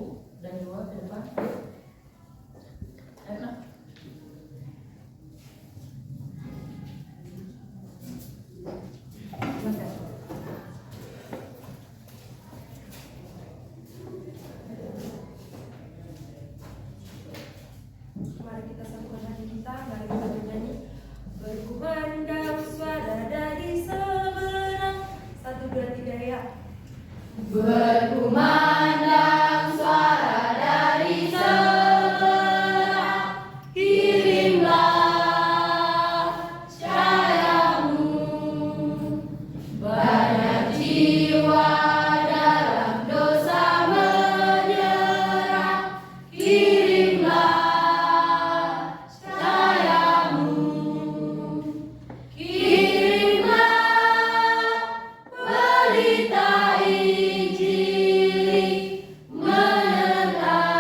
Ibu dan Dua ke depan. Enak. Mari kita sambutkan hati kita, mari kita bernyanyi. Berkumandang suara dari seberang. 1, 2, 3 ya. Berkumandang suara dari seberang, kirimlah cahayamu. Banyak jiwa dalam dosa menyerang, kirimlah cahayamu. Kirimlah berita Injil menerang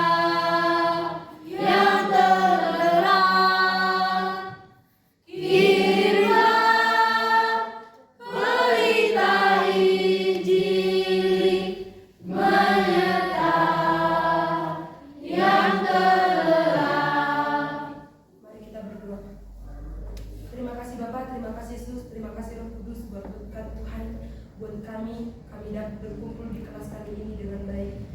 yang terang. Kirimlah berita Injil menyerang yang terang. Mari kita berdoa. Terima kasih Bapak, terima kasih Yesus, terima kasih Roh Kudus buat berkat Tuhan buat kami dapat berkumpul di kelas kali ini dengan baik.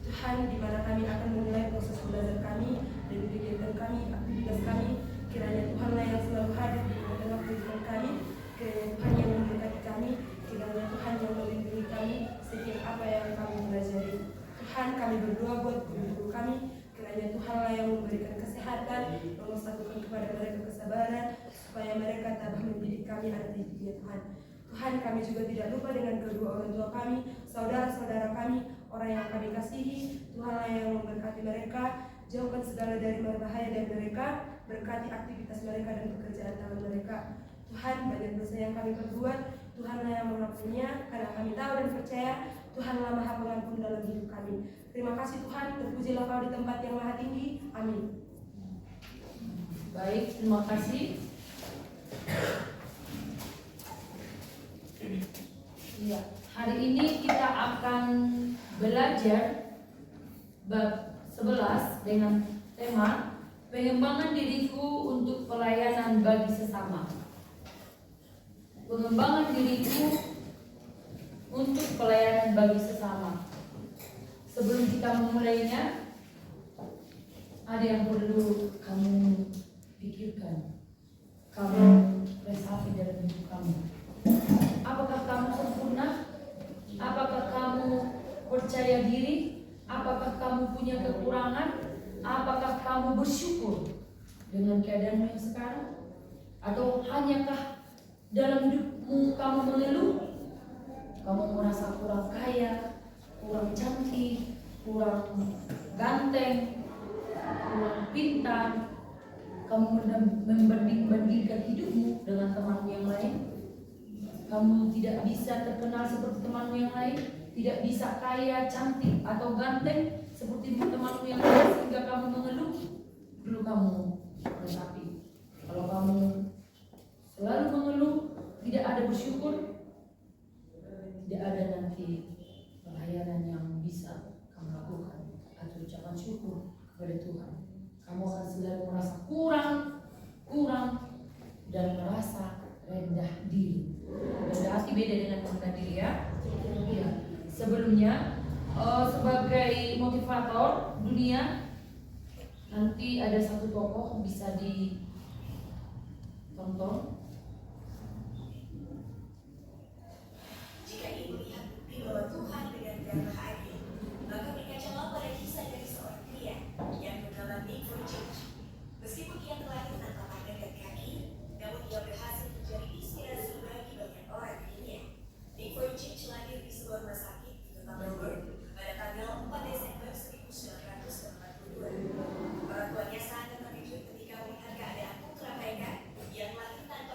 Tuhan, di mana kami akan memulai proses belajar kami dan kegiatan kami, aktivitas kami, kiranya Tuhanlah yang selalu hadir di tengah kehidupan kami, kiranya Tuhan yang memberkati kami, kiranya Tuhan yang melindungi kami setiap apa yang kami pelajari. Tuhan, kami berdoa buat guru-guru kami, kiranya Tuhanlah yang memberikan kesehatan, memasukkan kepada mereka kesabaran, supaya mereka tabah mendidik kami anak didiknya Tuhan. Tuhan, kami juga tidak lupa dengan kedua orang tua kami, saudara-saudara kami, orang yang kami kasihi. Tuhanlah yang memberkati mereka, jauhkan segala dari berbahaya dari mereka, berkati aktivitas mereka dan pekerjaan tangan mereka. Tuhan, banyak dosa yang kami perbuat, Tuhanlah yang mengampuninya, karena kami tahu dan percaya Tuhanlah Maha Pengampun dalam hidup kami. Terima kasih Tuhan, terpujilah Kau di tempat yang maha tinggi. Amin. Baik, terima kasih. Ya, hari ini kita akan belajar bab 11 dengan tema pengembangan diriku untuk pelayanan bagi sesama. Pengembangan diriku untuk pelayanan bagi sesama. Sebelum kita memulainya, ada yang perlu kamu pikirkan, kamu resapi dalam hidup kamu. Apakah kamu sempurna? Apakah kamu percaya diri? Apakah kamu punya kekurangan? Apakah kamu bersyukur dengan keadaanmu yang sekarang? Atau hanyakah dalam hidupmu kamu mengeluh? Kamu merasa kurang kaya, kurang cantik, kurang ganteng, kurang pintar. Kamu membanding-bandingkan hidupmu dengan temanmu yang lain. Kamu tidak bisa terkenal seperti temanmu yang lain, tidak bisa kaya, cantik, atau ganteng seperti temanmu yang lain sehingga kamu mengeluh. Dulu kamu resapi. Kalau kamu selalu mengeluh, tidak ada bersyukur, tidak ada nanti pelayanan yang bisa kamu lakukan atau ucapan syukur kepada Tuhan. Kamu akan selalu merasa kurang dan merasa rendah diri. Rendah hati beda dengan rendah diri ya. Ya. Sebelumnya sebagai motivator dunia, nanti ada satu tokoh bisa ditonton. Jika ibu lihat bukti bahwa Tuhan dengan darah adil, maka berkacalah pada kisah dari seorang pria yang bernama Nick Vujicic. Meskipun ia terlahir tanpa tangan dan kaki, namun ia berhasil menjadi inspirasi bagi banyak orang di dunia. Nick Vujicic lahir di sebuah rumah sakit di kota Melbourne pada tanggal 4 Desember 1942. Orang tuanya sangat terkejut ketika melihat keadaan putra mereka yang lahir tanpa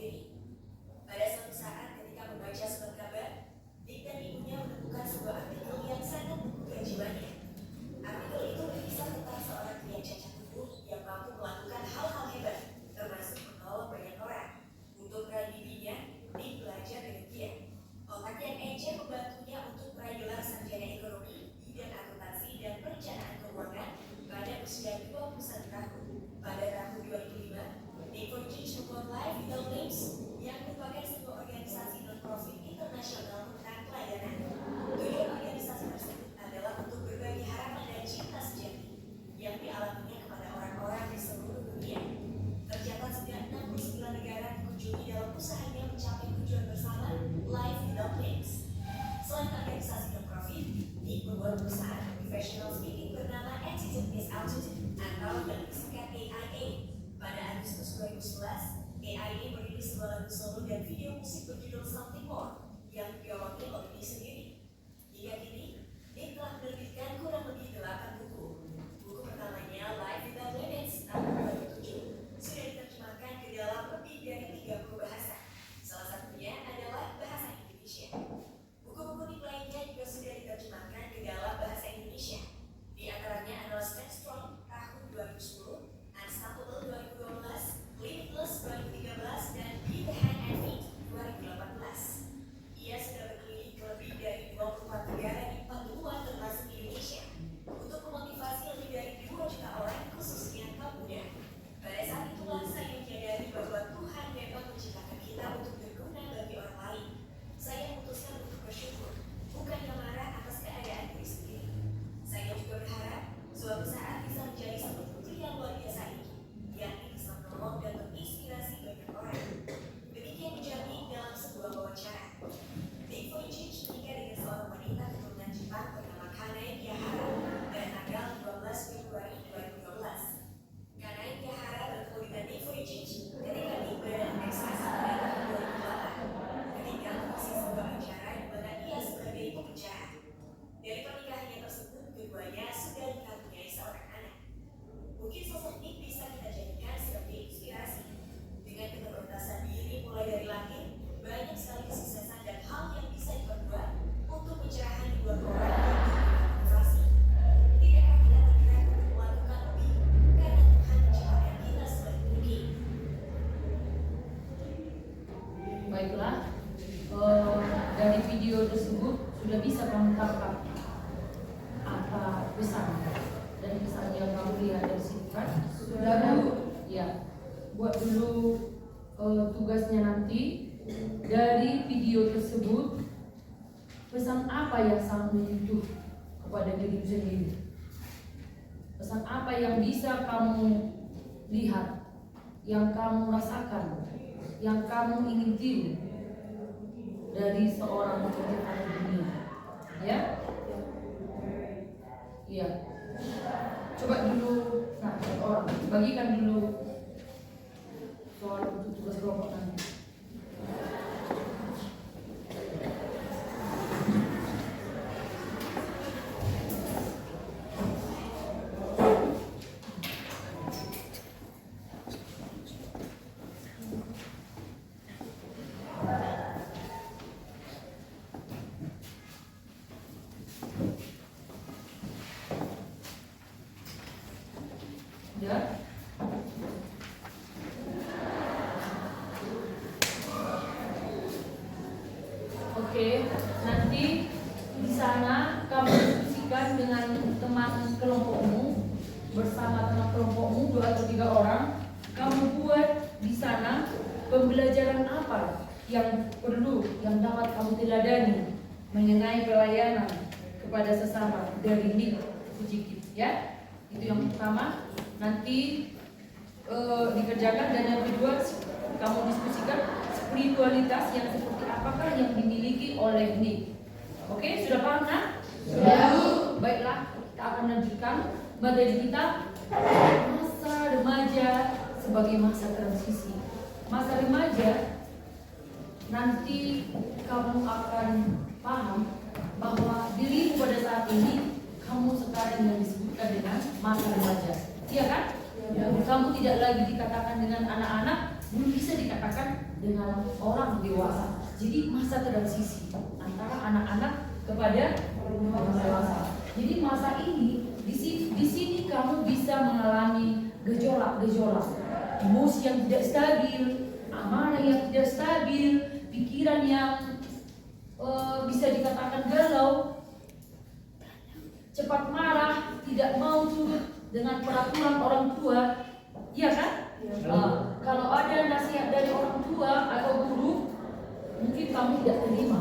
sendiri. Pada suatu saat ketika membaca surat kabar, Nick dan ibunya menemukan sebuah artikel yang sangat menggugah jiwanya. Artikel itu berkisah tentang seorang pria cacat tubuh yang mampu melakukan hal-hal hebat, termasuk menolong banyak orang. Untuk meraih mimpinya, Nick belajar dengan giat. Otak yang encer membantunya untuk meraih gelar sarjana ekonomi, bidang akuntansi dan perencanaan keuangan pada usia 21 tahun. Pada tahun 2005, Nick Vujicic membuat Life Without Limits yang merupakan sebuah organisasi non-profit internasional tentang pelayanan. Tujuan organisasi tersebut adalah untuk berbagi harapan dan cinta sejati yang dialaminya kepada orang-orang di seluruh dunia. Tercatat sudah 69 negara dikunjungi dalam usahanya mencapai tujuan bersama Life Without Limits. Selain organisasi non-profit, Nick membuat perusahaan professional speaking bernama Attitude is Altitude atau yang disingkat AIA. Pada Agustus 2011, AIA merilis sebuah lagu solo dan video musik berjudul Something More yang diawali oleh Nick sendiri. Hingga kini, Nick telah menerbitkan kurang lebih 8 buku. Buku pertamanya, Life Without Limits tahun 2007, sudah diterjemahkan ke dalam lebih dari 30 bahasa. Salah satunya adalah bahasa Indonesia. Buku-buku Nick lainnya juga sudah diterjemahkan ke dalam bahasa Indonesia. Di antaranya adalah Stand Strong tahun 2010, Unstoppable 2012, Limitless 2013, dan Be the Hand and Feet 2018. Ia sudah berkeliling ke lebih dari 24 negara di 4 benua termasuk Indonesia untuk memotivasi lebih dari 2 juta orang khususnya kaum muda. Pada saat itulah saya menyadari bahwa Tuhan memang menciptakan kita untuk berguna bagi orang lain. Saya memutuskan untuk bersyukur, bukannya marah atas keadaan diri sendiri. Saya juga berharap suatu saat bisa menjadi seperti putri yang luar biasa ini, yang bisa menolong dan menginspirasi banyak orang. Demikian ujarnya dalam sebuah wawancara. Nick Vujicic menikah dengan seorang wanita keturunan Jepang bernama Kanae Kiyahara pada tanggal 12 Februari 2012. Kanae Kiyahara bertemu dengan Nick Vujicic ketika Nick berada di Texas pada tahun 2008 ketika mengisi sebuah acara di mana ia sebagai pembicara. Dari pernikahannya tersebut, keduanya sudah dikaruniai seorang anak. Mungkin sosok Nick bisa kita jadikan sebagai inspirasi. Dengan keterbatasan diri mulai dari lahir, banyak sekali kesuksesan dan hal yang bisa diperbuat untuk pencerahan dua orang yang bermotivasi. Tidakkah kita tergerak untuk melakukan lebih karena Tuhan menciptakan kita sebagai ini? Baiklah, dari video tersebut sudah bisa kamu tangkap apa pesan dan pesan yang kamu lihat dari situ kan? Sudah Bu? Ya, buat dulu tugasnya nanti dari video tersebut pesan apa yang sangat menyentuh kepada dirimu sendiri, pesan apa yang bisa kamu lihat, yang kamu rasakan, yang kamu ingin tiru dari seorang pencipta dunia, ya? Iya. Coba dulu, nah, orang bagikan dulu soal untuk tugas kelompok nanti. Ya. Oke, nanti di sana kamu diskusikan dengan teman kelompokmu, bersama teman kelompokmu 2 atau 3 orang. Kamu buat di sana pembelajaran apa yang perlu, yang dapat kamu teladani mengenai pelayanan kepada sesama dari Nick Vujicic, ya. Itu yang pertama. Nanti dikerjakan, dan yang kedua kamu diskusikan spiritualitas yang seperti apakah yang dimiliki oleh Nick. Oke, sudah paham kan? Sudah. Baiklah, kita akan lanjutkan materi kita, masa remaja sebagai masa transisi. Masa remaja nanti kamu akan paham bahwa dirimu pada saat ini kamu sekarang yang disebutkan dengan masa remaja. Iya kan? Ya. Kamu tidak lagi dikatakan dengan anak-anak, belum bisa dikatakan dengan orang dewasa. Jadi masa transisi antara anak-anak kepada orang dewasa. Jadi masa ini di sini kamu bisa mengalami gejolak-gejolak, emosi yang tidak stabil, amarah yang tidak stabil, pikiran yang bisa dikatakan galau, cepat marah, tidak mau turut dengan peraturan orang tua, iya kan? Kalau ada nasihat dari orang tua atau guru, mungkin kamu tidak terima,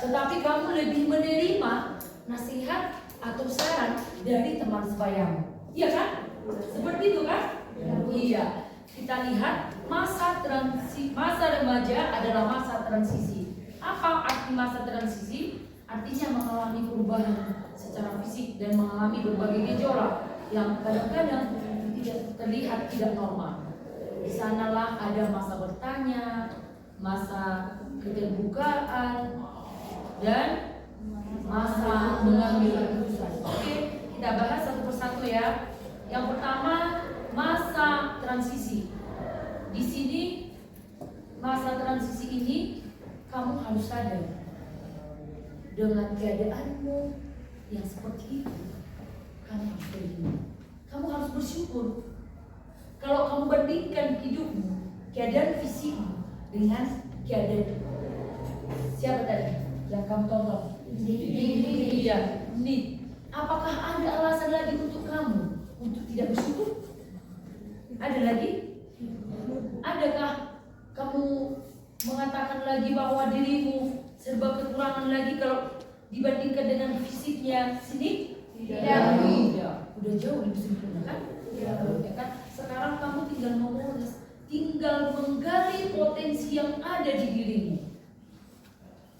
tetapi kamu lebih menerima nasihat atau saran dari teman sebayamu, iya kan? Seperti itu kan? Iya. Kita lihat masa remaja adalah masa transisi. Apa arti masa transisi? Artinya mengalami perubahan secara fisik dan mengalami berbagai gejolak yang kadang-kadang tidak terlihat tidak normal. Di sanalah ada masa bertanya, masa keterbukaan, dan masa mengambil keputusan. Oke, kita bahas satu persatu ya. Yang pertama, masa transisi. Di sini masa transisi ini kamu harus sadar dengan keadaanmu yang seperti itu. Kamu harus terima. Kamu harus bersyukur. Kalau kamu bandingkan hidupmu, keadaan fisikmu dengan keadaan siapa tadi yang kamu tonton? Iya, ini. Apakah ada alasan lagi untuk kamu untuk tidak bersyukur? Ada lagi? Adakah kamu mengatakan lagi bahwa dirimu serba kekurangan lagi kalau dibandingkan dengan fisiknya sini? Tidak. Udah jauh lebih sempurna kan? Ya kan? Sekarang kamu tinggal memoles, tinggal menggali potensi yang ada di dirimu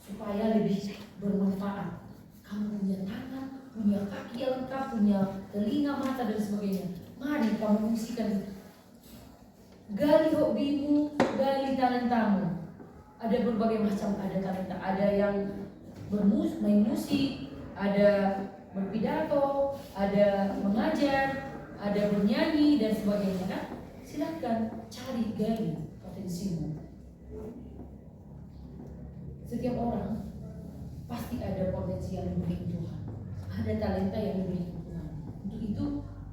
supaya lebih bermanfaat. Kamu punya tangan, punya kaki yang lengkap, punya telinga, mata dan sebagainya. Mari kamu fungsikan. Gali hobimu, gali talentamu. Ada berbagai macam, ada talenta, ada yang main musik, ada berpidato, ada mengajar, ada bernyanyi dan sebagainya kan? Silakan cari gali potensimu. Setiap orang pasti ada potensi yang dimiliki Tuhan, ada talenta yang dimiliki Tuhan. Untuk itu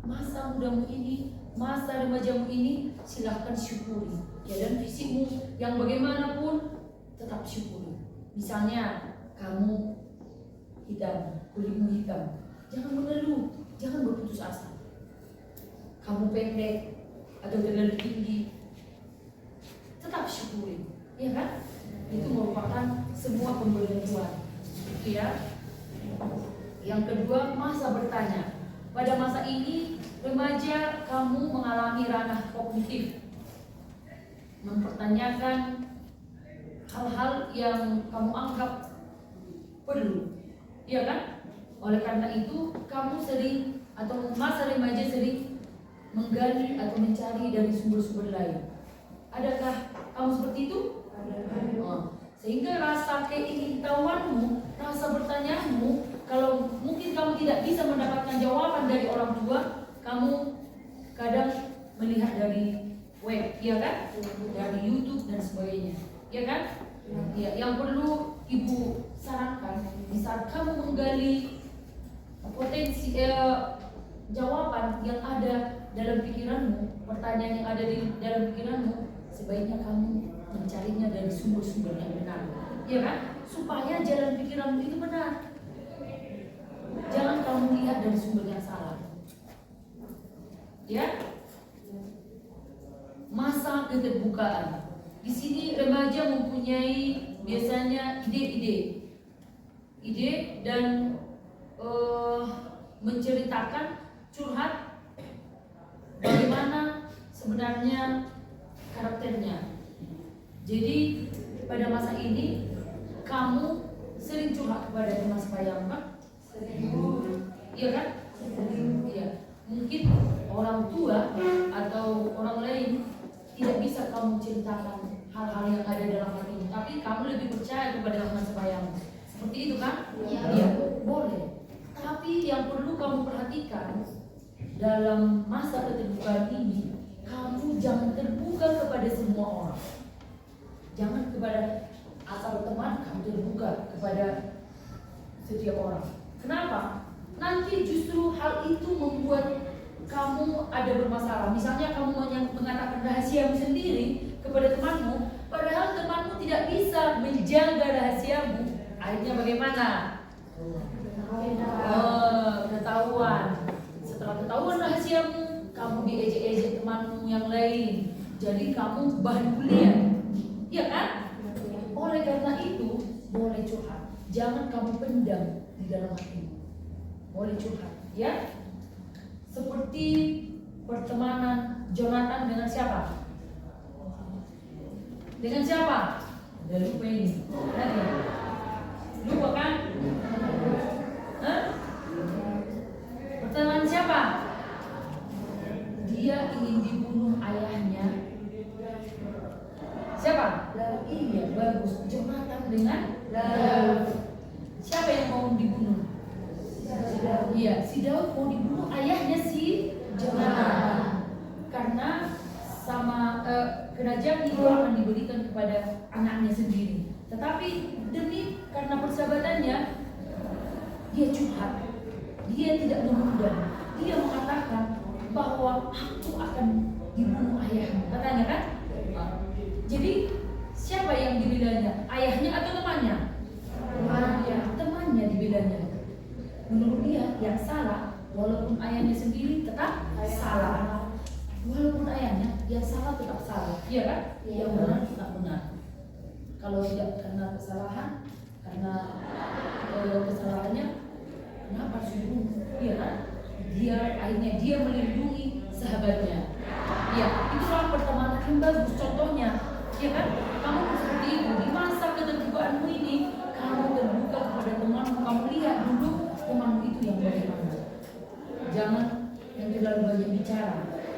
masa mudamu ini, masa remajamu ini, silahkan syukuri. Dan fisikmu yang bagaimanapun tetap syukuri. Misalnya kamu hitam, kulitmu hitam, jangan mengeluh, jangan berputus asa. Kamu pendek atau terlalu tinggi, tetap syukuri, ya kan? Itu merupakan semua pemberian Tuhan. Itu ya. Yang kedua, masa bertanya. Pada masa ini remaja kamu mengalami ranah kognitif, mempertanyakan hal-hal yang kamu anggap perlu, iya kan? Oleh karena itu kamu sering atau masa remaja sering menggali atau mencari dari sumber-sumber lain. Adakah kamu seperti itu? Sehingga rasa keingintahuanmu, rasa bertanyamu, kalau mungkin kamu tidak bisa mendapatkan jawaban dari orang tua, kamu kadang melihat dari web, ya kan? Dari YouTube dan sebagainya, ya kan? Ya, yang perlu ibu sarankan, di saat kamu menggali potensi jawaban yang ada dalam pikiranmu, pertanyaan yang ada di dalam pikiranmu, sebaiknya kamu mencarinya dari sumber-sumber yang benar, ya kan? Supaya jalan pikiranmu itu benar. Jangan kamu lihat dari sumber yang salah. Ya? Masa keterbukaan. Di sini remaja mempunyai biasanya ide dan menceritakan, curhat bagaimana sebenarnya karakternya. Jadi pada masa ini kamu sering curhat kepada teman sebayamu kan? Iya kan? Iya. Mungkin orang tua atau orang lain tidak bisa kamu ceritakan hal-hal yang ada dalam hatimu, tapi kamu lebih percaya kepada teman sebayamu. Seperti itu kan? Iya. Boleh. Tapi yang perlu kamu perhatikan dalam masa keterbukaan ini, kamu jangan terbuka kepada semua orang. kepada asal teman, kamu terbuka kepada setiap orang. Kenapa? Nanti justru hal itu membuat kamu ada bermasalah. Misalnya kamu mengatakan rahasiamu sendiri kepada temanmu, padahal temanmu tidak bisa menjaga rahasiamu. Akhirnya bagaimana? Ketahuan. Setelah ketahuan rahasiamu, kamu diejek-ejek temanmu yang lain. Jadi kamu bahan bulian. Iya kan? Oleh karena itu, boleh curhat. Jangan kamu pendam di dalam hatimu. Boleh curhat, ya? Seperti pertemanan Jonathan dengan siapa? Dengan siapa? Udah lupa ini. Nanti. Lupa kan? Hah? Pertemanan siapa? Dia ingin dibunuh ayahnya. Siapa? Iya, bagus. Jonathan dengan siapa yang mau dibunuh? Iya, si Daud mau dibunuh ayahnya si Jonathan. Karena sama kerajaan itu akan diberikan kepada anaknya sendiri. Tetapi karena persahabatannya, dia curhat. Dia tidak memendam. Dia mengatakan bahwa aku akan dibunuh ayahmu. Katanya kan? Jadi siapa yang dibelanya? Ayahnya atau temannya? Temannya dibelanya. Menurut dia yang salah, walaupun ayahnya sendiri tetap salah. Walaupun ayahnya yang salah tetap salah, iya kan? Yang benar tetap benar. Kalau tidak karena kesalahan, karena kesalahannya, kenapa harus dibunuh? Iya kan? Akhirnya dia melindungi sahabatnya. Ya, itulah pertemanan yang bagus. Contohnya, ya kan? Kamu seperti itu di masa ketertibaanmu ini, kamu terbuka kepada temanmu. Kamu lihat dulu temanmu itu yang bagaimana. Jangan yang terlalu banyak bicara.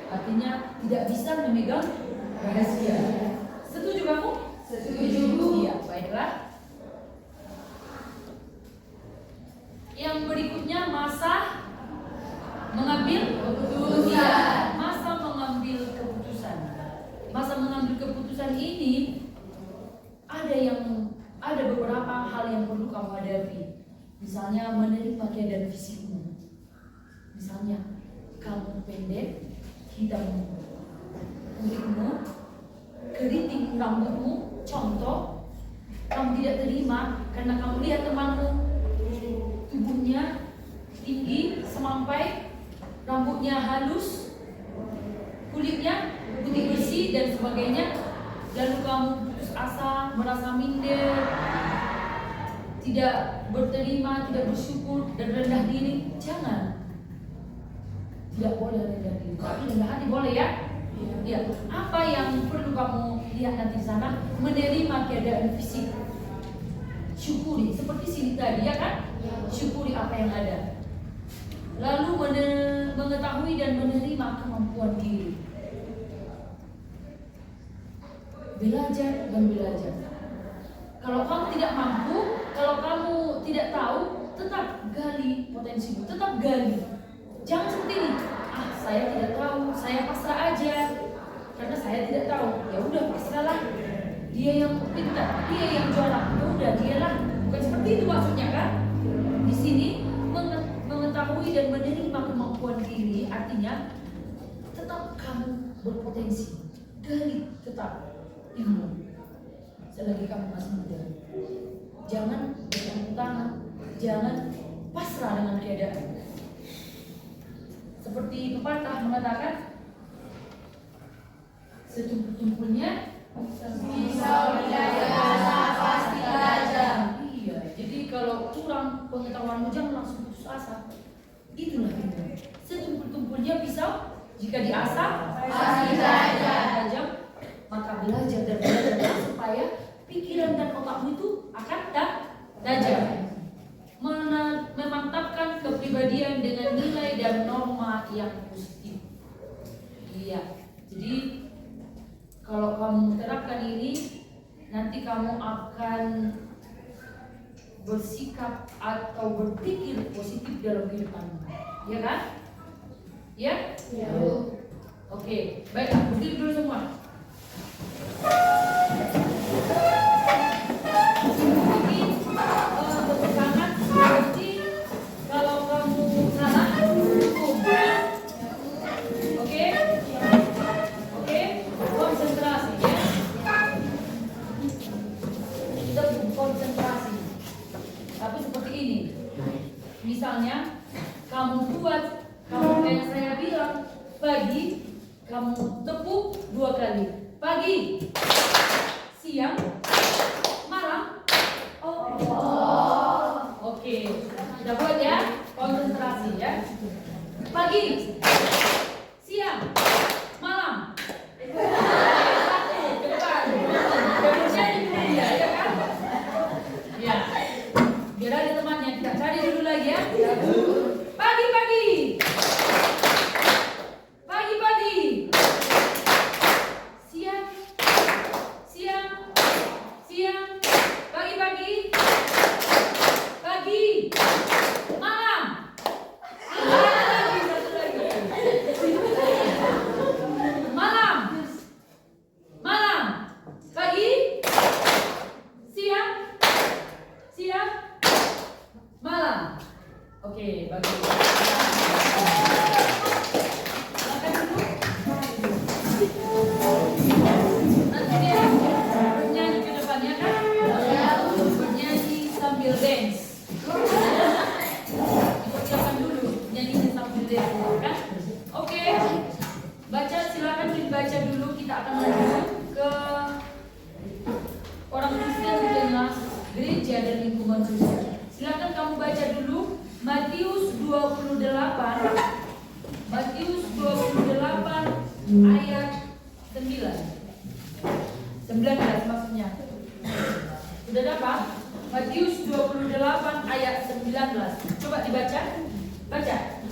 Artinya tidak bisa memegang rahasia. Setuju kamu? Setuju. Iya, baiklah. Yang berikutnya masa mengambil keputusan. Masa mengambil keputusan. Masa mengambil keputusan ini ada beberapa hal yang perlu kamu hadapi. Misalnya menerima keadaan fisikmu. Misalnya kamu pendek, hitam kulitmu, keriting rambutmu. Contoh, kamu tidak terima karena kamu lihat temanmu tubuhnya tinggi, semampai, rambutnya halus, kulitnya putih bersih dan sebagainya. Lalu kamu putus asa, merasa minder, tidak berterima, tidak bersyukur dan rendah diri. Jangan. Tidak boleh rendah diri, tapi rendah hati boleh ya? Ya. Apa yang perlu kamu lihat nanti di sana? Menerima keadaan fisik. Syukuri, seperti sini tadi ya kan? Syukuri apa yang ada. Lalu mengetahui dan menerima kemampuan diri. Belajar dan belajar. Kalau kamu tidak mampu, kalau kamu tidak tahu, tetap gali potensimu, tetap gali. Jangan seperti ini. Saya tidak tahu, saya pasrah aja. Karena saya tidak tahu. Ya udah pasrahlah. Dia yang pintar, dia yang jualan. Ya udah dialah. Bukan seperti itu maksudnya kan? Di sini mengetahui dan menerima kemampuan diri artinya tetap kamu berpotensi. Gali tetap ilmu. Selagi kamu masih muda. Jangan bertepuk tangan, jangan pasrah dengan keadaan. Seperti pepatah mengatakan, setumpul-tumpulnya Pisau dijajah pasti tajam. Iya, jadi kalau kurang pengetahuanmu jangan langsung putus asa. Itulah ilmu. Setumpul-tumpulnya pisau jika diasah pasti tajam. Maka belajar dan belajar supaya pikiran dan otakmu itu akan tajam. Memantapkan kepribadian dengan nilai dan norma yang positif. Iya, jadi kalau kamu terapkan ini, nanti kamu akan bersikap atau berpikir positif dalam kehidupanmu, ya kan? Ya? Ya. Oke, baiklah, berdiri dulu semua. misalnya kamu buat, kamu kayak saya bilang, pagi kamu tepuk 2 kali. Pagi, siang, malam. Oke, kita buat ya, konsentrasi ya. Pagi, siang, malam. Satu, depan. Kerja di dunia, ya kan? Ya, biar ada temannya. Kita cari dulu lagi ya. Pagi-pagi. Pagi-pagi. Siang. Siang. Siang. Pagi-pagi. Pagi. Malam. Lagi, satu lagi. Malam. Malam. Pagi. Siang. Siang. Malam. Oke, bagus. Silakan dulu. Nanti dia bernyanyi ke depannya kan? Bernyanyi sambil dance. Dipersiapkan dulu nyanyinya sambil dance kan? Oke. Baca, silakan dibaca dulu. Kita akan lanjut ke orang Kristen di tengah gereja dan lingkungan Kristen. Silakan kamu baca dulu Matius 28. Matius 28 ayat 19 maksudnya. Sudah dapat? Matius 28 ayat 19. Coba dibaca. Baca.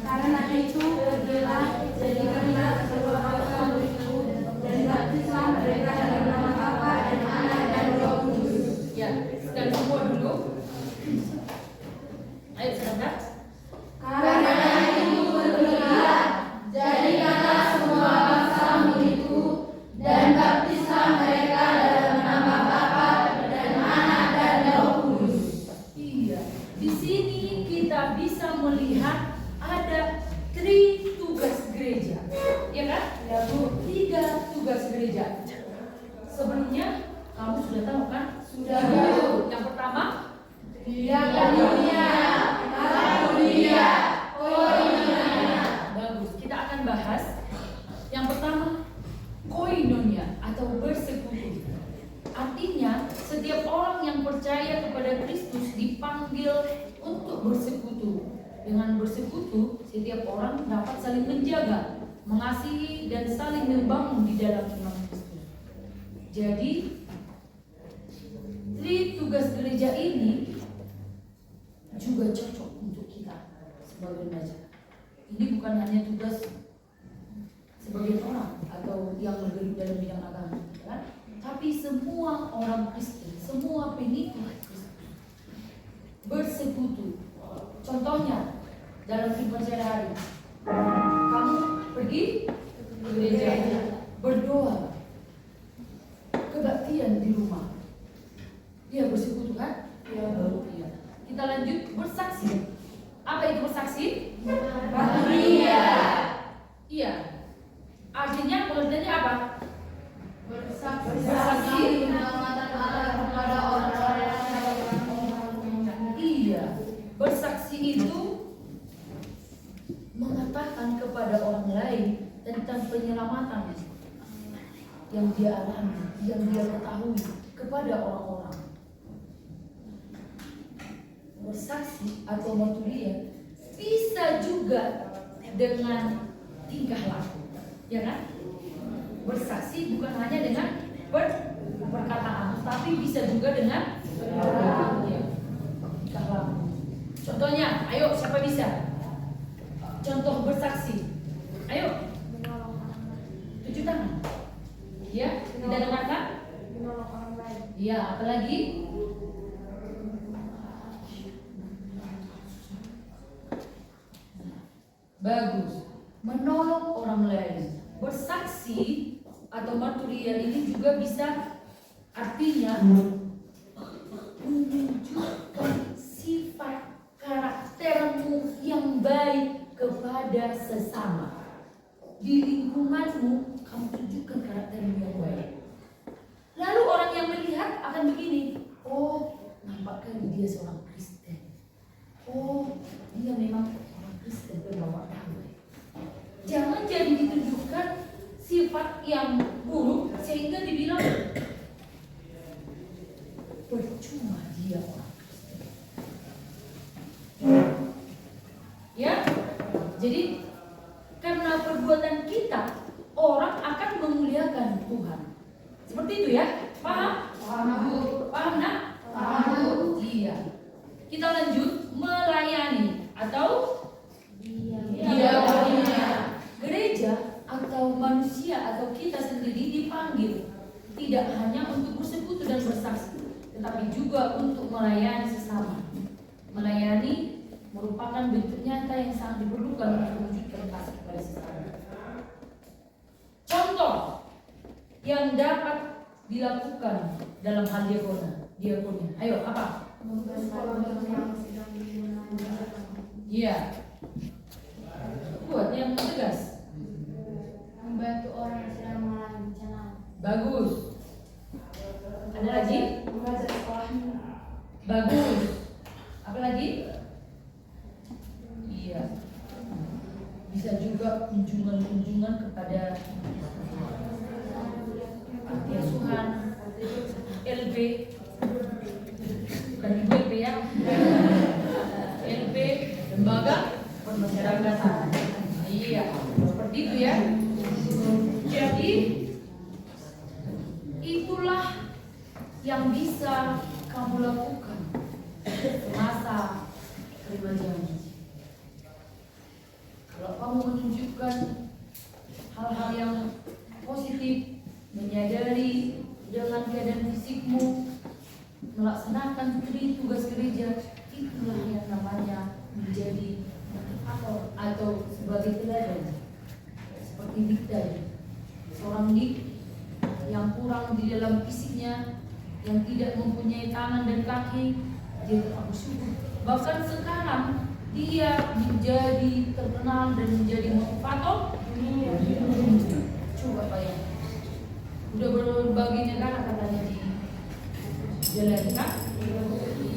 Karena itu pergilah, jadikanlah seluruh bangsa muridku, dan baptislah mereka dalam nama Bapa dan Anak dan Roh Kudus. Ya, sekali semua dulu. Ayo sebentar. Karena itu pergilah, jadikanlah semua bangsa muridku, dan baptislah mereka dalam nama Bapa dan Anak dan Roh Kudus. Iya, di sini kita bisa melihat ada 3 tugas gereja, ya kan? Ya Bu, 3 tugas gereja. Sebelumnya kamu sudah tahu kan? Sudah tahu. Yang pertama, Yang dunia, dunia, koinonia. bagus. Kita akan bahas yang pertama, koinonia atau bersekutu. Artinya, setiap orang yang percaya kepada Kristus dipanggil untuk bersekutu. Dengan bersekutu, setiap orang dapat saling menjaga, mengasihi, dan saling membangun di dalam iman Kristus. Jadi, 3 tugas gereja ini juga cocok untuk kita sebagai remaja. Ini bukan hanya tugas sebagai orang atau yang bergelut dalam bidang agama, kan? Tapi semua orang Kristen, semua pengikut Kristus bersekutu. Contohnya dalam kehidupan sehari-hari, kamu pergi ke gereja, berdoa, kebaktian di rumah, dia bersekutu kan? Iya. Kita lanjut bersaksi. Apa itu bersaksi? Baturia. Iya. Artinya pengertiannya apa? Bersaksi menyelamatkan Allah kepada orang-orang yang Iya. Bersaksi itu mengatakan kepada orang lain tentang penyelamatan yang dia alami, yang dia ketahui kepada orang-orang. Bersaksi atau maturia bisa juga dengan tingkah laku, ya kan? Bersaksi bukan hanya dengan perkataan, tapi bisa juga dengan tingkah laku. Contohnya, ayo siapa bisa? Contoh bersaksi. Ayo. 7 tangan. Ya, tidak dengarkan? menolong orang lain. Iya, apalagi? Bagus. Menolong orang lain. Bersaksi atau marturia ini juga bisa artinya menunjukkan sifat karaktermu yang baik kepada sesama. Di lingkunganmu, kamu tunjukkan karaktermu yang baik. Lalu orang yang melihat akan begini, oh, nampaknya dia seorang Kristen. Oh, dia memang orang Kristen berbawa damai. Jangan jadi ditunjukkan sifat yang buruk sehingga dibilang percuma dia orang Kristen. Ya, jadi karena perbuatan kita orang akan memuliakan Tuhan. Seperti itu ya, paham? Paham nak? Paham. Iya. Kita lanjut melayani atau diakonia. Gereja atau manusia atau kita sendiri dipanggil tidak hanya untuk bersekutu dan bersaksi, tetapi juga untuk melayani sesama. Melayani merupakan bentuk nyata yang sangat diperlukan untuk mewujudkan kasih kepada sesama. Contoh yang dapat dilakukan dalam hal diakonia. Ayo, apa? Iya. Buat yang tegas. Membantu orang yang sedang mengalami bencana. Bagus. Ada lagi? Mengajar sekolahnya. Bagus. Apa lagi? Iya. Bisa juga kunjungan-kunjungan kepada panti asuhan, LB, bukan IBP ya, LB, lembaga permasyarakatan. Iya, seperti itu ya. Jadi itulah yang bisa kamu lakukan semasa terima janji. Kalau kamu menunjukkan hal-hal yang positif, menyadari dengan keadaan fisikmu, melaksanakan tugas gereja, itulah yang namanya menjadi motivator atau sebagai teladan. Seperti Dikda, seorang Dik yang kurang di dalam fisiknya, yang tidak mempunyai tangan dan kaki, dia tetap bersyukur. Bahkan sekarang dia menjadi terkenal dan menjadi motivator. Coba bayangkan, udah berbagi negara katanya di jalan kan?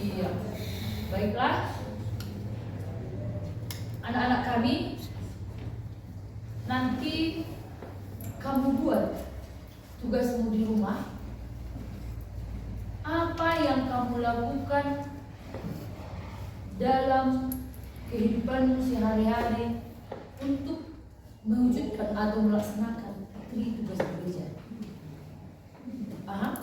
Iya. Baiklah, anak-anak kami, nanti kamu buat tugasmu di rumah. Apa yang kamu lakukan dalam kehidupanmu sehari-hari untuk mewujudkan atau melaksanakan tugas gereja? Paham?